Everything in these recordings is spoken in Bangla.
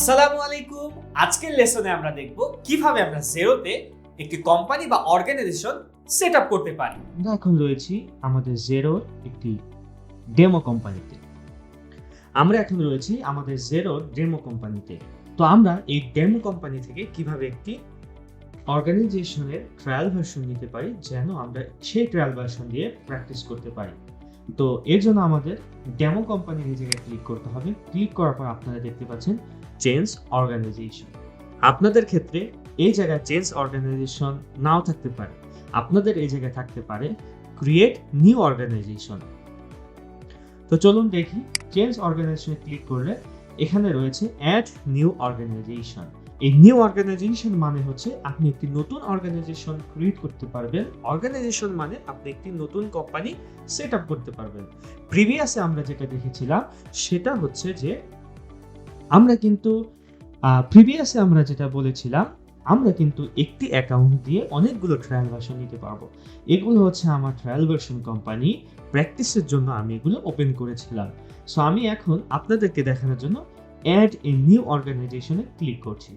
আসসালামু আলাইকুম। আজকের লেসনে আমরা দেখব কিভাবে আমরা জেরোতে একটি কোম্পানি বা অর্গানাইজেশন সেট আপ করতে পারি। আমরা এখন রয়েছি আমাদের জেরোর একটি ডেমো কোম্পানিতে। তো আমরা এই ডেমো কোম্পানি থেকে কিভাবে একটি অর্গানাইজেশনের ট্রায়াল ভার্সন নিতে পারি, যেন আমরা সেই ট্রায়াল ভার্সন দিয়ে প্র্যাকটিস করতে পারি। তো এর জন্য আমাদের ডেমো কোম্পানির এই জায়গায় ক্লিক করতে হবে। ক্লিক করার পর আপনারা দেখতে পাচ্ছেন চেঞ্জ অর্গানাইজেশন। আপনাদের ক্ষেত্রে এই জায়গায় চেঞ্জ অর্গানাইজেশন নাও থাকতে পারে, আপনাদের এই জায়গায় থাকতে পারে ক্রিয়েট নিউ অর্গানাইজেশন। তো চলুন দেখি। চেঞ্জ অর্গানাইজেশনে ক্লিক করলে এখানে রয়েছে অ্যাড নিউ অর্গানাইজেশন। এই নিউ অর্গানাইজেশন মানে হচ্ছে আপনি একটি নতুন অর্গানাইজেশন ক্রিয়েট করতে পারবেন। অর্গানাইজেশন মানে আপনি একটি নতুন কোম্পানি সেট আপ করতে পারবেন। প্রিভিয়াসে আমরা যেটা দেখেছিলাম সেটা হচ্ছে যে আমরা যেটা বলেছিলাম, আমরা কিন্তু একটি অ্যাকাউন্ট দিয়ে অনেকগুলো ট্রায়াল ভার্সন নিতে পারবো। এগুলো হচ্ছে আমার ট্রায়াল ভার্সন কোম্পানি। প্র্যাকটিসের জন্য আমি এগুলো ওপেন করেছিলাম। সো আমি এখন আপনাদেরকে দেখানোর জন্য অ্যাড এ নিউ অর্গানাইজেশনে ক্লিক করছি।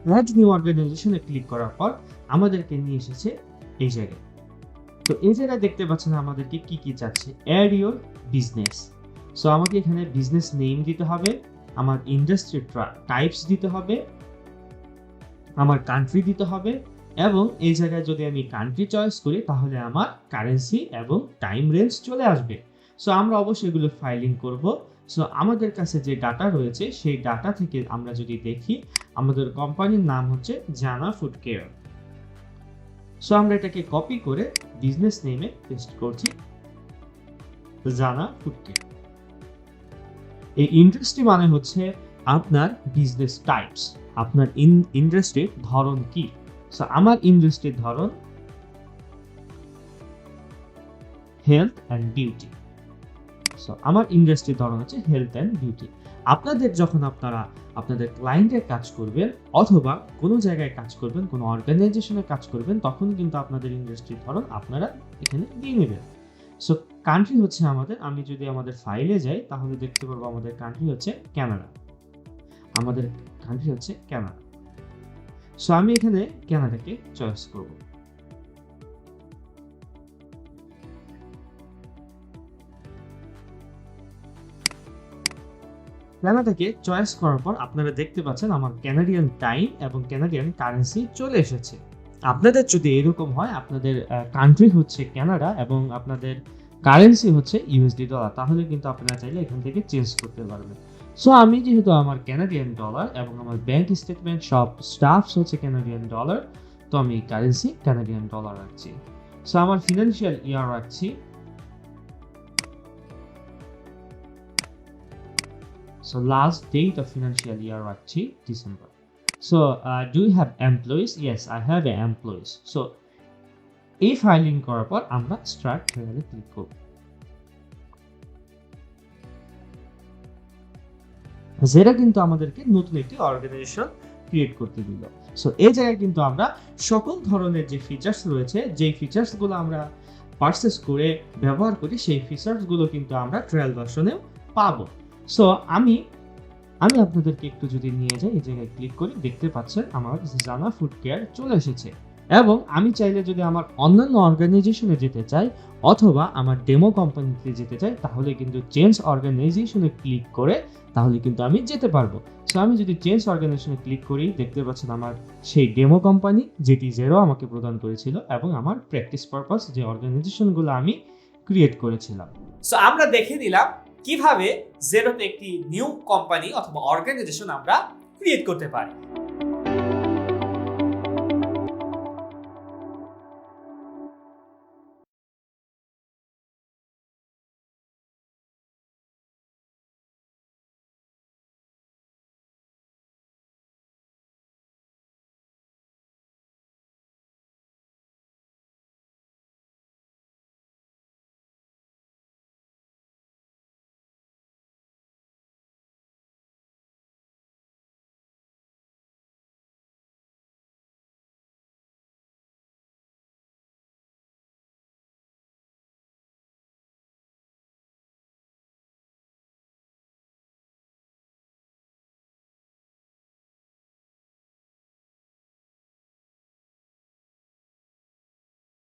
অ্যাড নিউ অর্গানাইজেশনে ক্লিক করার পর আমাদেরকে নিয়ে এসেছে এই জায়গায়। তো এই জায়গায় দেখতে পাচ্ছেন আমাদেরকে কি কি চাচ্ছে। Add your business. সো আমাকে এখানে বিজনেস নেম দিতে হবে, আমার ইন্ডাস্ট্রি টাইপস দিতে হবে, আমার কান্ট্রি দিতে হবে, এবং এই জায়গায় যদি আমি কান্ট্রি চয়েস করি তাহলে আমার কারেন্সি এবং টাইম রেঞ্জ চলে আসবে। সো আমরা অবশ্যই এগুলো ফাইলিং করব। সো আমাদের কাছে যে ডাটা রয়েছে সেই ডাটা থেকে আমরা যদি দেখি, আমাদের কোম্পানির নাম হচ্ছে জানা ফুড কেয়ার। সো আমরা এটাকে কপি করে বিজনেস নেমে পেস্ট করছি, জানা ফুড কেয়ার। এই ইন্ডাস্ট্রি মানে হচ্ছে আপনার বিজনেস টাইপস, আপনার ইন্ডাস্ট্রির ধরন কি। সো আমার ইন্ডাস্ট্রির ধরন হেলথ অ্যান্ড বিউটি। সো আমার ইন্ডাস্ট্রির ধরন হচ্ছে হেলথ অ্যান্ড বিউটি। আপনাদের যখন আপনারা আপনাদের ক্লায়েন্টের কাজ করবেন অথবা কোনো জায়গায় কাজ করবেন, কোনো অর্গানাইজেশনে কাজ করবেন, তখন কিন্তু আপনাদের ইন্ডাস্ট্রির ধরন আপনারা এখানে দিয়ে নেবেন। সো কান্ট্রি হচ্ছে আমি যদি আমাদের ফাইলে যাই তাহলে দেখতে পারবো আমাদের কান্ট্রি হচ্ছে কানাডা। সো আমি এখানে কানাডাকে চয়েস করব। কানাডাকে চয়েস করার পর আপনারা দেখতে পাচ্ছেন আমার কানাডিয়ান টাইম এবং কানাডিয়ান কারেন্সি চলে এসেছে। আপনাদের যদি এরকম হয়, আপনাদের কান্ট্রি হচ্ছে কানাডা এবং আপনাদের কারেন্সি হচ্ছে ইউএসডি ডলার, তাহলে কিন্তু আপনারা চাইলে এখান থেকে চেঞ্জ করতে পারবেন। সো আমি যেহেতু আমার কানাডিয়ান ডলার এবং আমার ব্যাংক স্টেটমেন্ট সব স্টাফস হচ্ছে কানাডিয়ান ডলার, তো আমি কারেন্সি কানাডিয়ান ডলার রাখছি। সো আমার ফিনান্সিয়াল ইয়ার রাখছি, so last date of financial year রাখছি December. So do you have employees? Yes, I have employees. So এই ফাইলিং করার পর আমরা স্টার্ট ট্রায়ালে ক্লিক করব। যেটা কিন্তু আমাদেরকে নতুন একটি অর্গানাইজেশন ক্রিয়েট করতে দিল। সো এই জায়গায় কিন্তু আমরা সকল ধরনের যে ফিচার্স রয়েছে, যেই ফিচার্সগুলো আমরা পারচেজ করে ব্যবহার করি, সেই ফিচার্সগুলো কিন্তু আমরা ট্রায়াল ভার্সনেও পাবো। সো আমি আপনাদেরকে একটু যদি নিয়ে যাই, এই জায়গায় ক্লিক করি, দেখতে পাচ্ছেন আমার জানা ফুড কেয়ার চলে এসেছে। এবং আমি চাইলে যদি আমার অন্যান্য অর্গানাইজেশনে যেতে চাই অথবা আমার ডেমো কোম্পানিতে যেতে চাই, তাহলে কিন্তু চেঞ্জ অর্গানাইজেশনে ক্লিক করে তাহলে কিন্তু আমি যেতে পারবো। সো আমি যদি চেঞ্জ অর্গানাইজেশনে ক্লিক করি, দেখতে পাচ্ছেন আমার সেই ডেমো কোম্পানি যেটি জেরো আমাকে প্রদান করেছিল এবং আমার প্র্যাকটিস পারপাস যে অর্গানাইজেশনগুলো আমি ক্রিয়েট করেছিলাম। সো আমরা দেখে নিলাম কিভাবে জেরোতে একটি নিউ কোম্পানি অথবা অর্গানাইজেশন আমরা ক্রিয়েট করতে পারি।